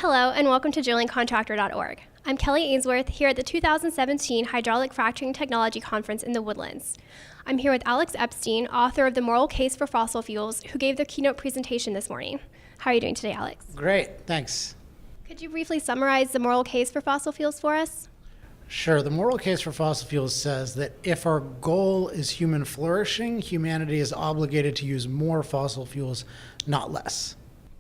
Hello, and welcome to drillingcontractor.org. I'm Kelly Ainsworth here at the 2017 Hydraulic Fracturing Technology Conference in the Woodlands. I'm here with Alex Epstein, author of The Moral Case for Fossil Fuels, who gave the keynote presentation this morning. How are you doing today, Alex? Great, thanks. Could you briefly summarize the moral case for fossil fuels for us? Sure. The moral case for fossil fuels says that if our goal is human flourishing, humanity is obligated to use more fossil fuels, not less.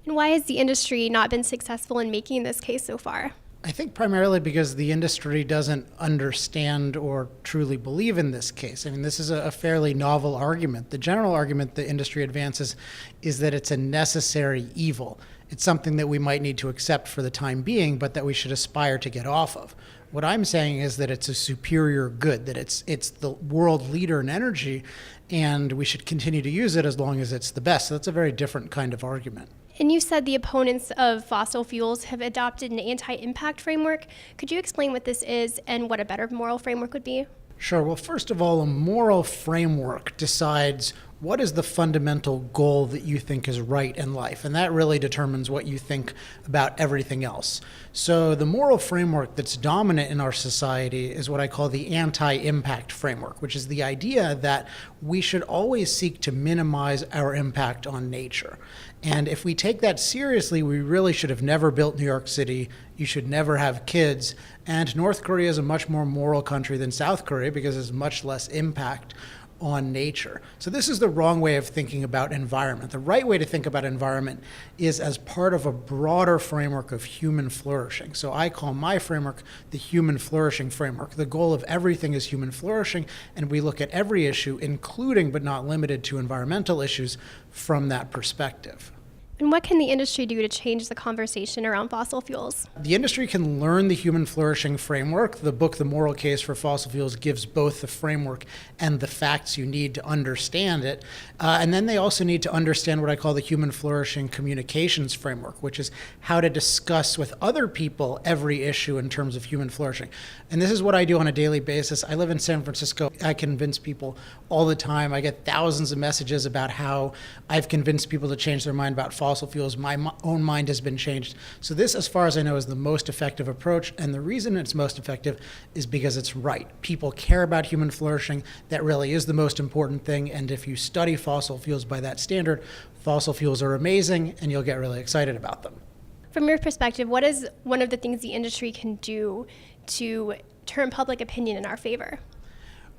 And why has the industry not been successful in making this case so far? I think primarily because the industry doesn't understand or truly believe in this case. I mean, this is a fairly novel argument. The general argument the industry advances is that it's a necessary evil. It's something that we might need to accept for the time being, but that we should aspire to get off of. What I'm saying is that it's a superior good, that it's the world leader in energy, and we should continue to use it as long as it's the best. So that's a very different kind of argument. And you said the opponents of fossil fuels have adopted an anti-impact framework. Could you explain what this is and what a better moral framework would be? Sure. Well, first of all, a moral framework decides what is the fundamental goal that you think is right in life, and that really determines what you think about everything else. So the moral framework that's dominant in our society is what I call the anti-impact framework, which is the idea that we should always seek to minimize our impact on nature. And if we take that seriously, we really should have never built New York City. You should never have kids. And North Korea is a much more moral country than South Korea because there's much less impact on nature. So this is the wrong way of thinking about environment. The right way to think about environment is as part of a broader framework of human flourishing. So I call my framework the human flourishing framework. The goal of everything is human flourishing, and we look at every issue, including but not limited to environmental issues, from that perspective. And what can the industry do to change the conversation around fossil fuels? The industry can learn the human flourishing framework. The book, The Moral Case for Fossil Fuels, gives both the framework and the facts you need to understand it. And then they also need to understand what I call the human flourishing communications framework, which is how to discuss with other people every issue in terms of human flourishing. And this is what I do on a daily basis. I live in San Francisco. I convince people all the time. I get thousands of messages about how I've convinced people to change their mind about fossil fuels. My own mind has been changed. So this, as far as I know, is the most effective approach. And the reason it's most effective is because it's right. People care about human flourishing. That really is the most important thing. And if you study fossil fuels by that standard, fossil fuels are amazing and you'll get really excited about them. From your perspective, what is one of the things the industry can do to turn public opinion in our favor?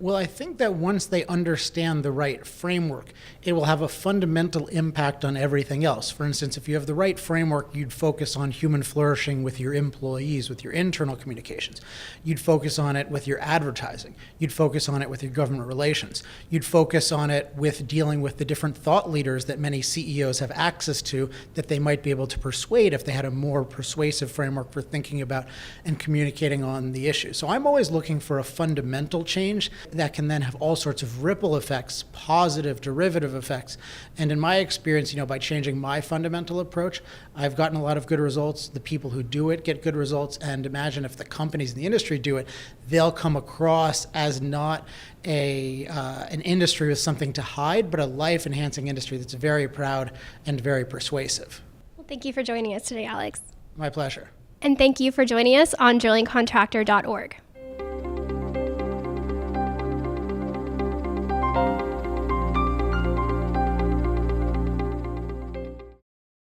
Well, I think that once they understand the right framework, it will have a fundamental impact on everything else. For instance, if you have the right framework, you'd focus on human flourishing with your employees, with your internal communications. You'd focus on it with your advertising. You'd focus on it with your government relations. You'd focus on it with dealing with the different thought leaders that many CEOs have access to that they might be able to persuade if they had a more persuasive framework for thinking about and communicating on the issue. So I'm always looking for a fundamental change that can then have all sorts of ripple effects, positive, derivative effects. And in my experience, by changing my fundamental approach, I've gotten a lot of good results. The people who do it get good results. And imagine if the companies in the industry do it, they'll come across as not an industry with something to hide, but a life-enhancing industry that's very proud and very persuasive. Well, thank you for joining us today, Alex. My pleasure. And thank you for joining us on drillingcontractor.org.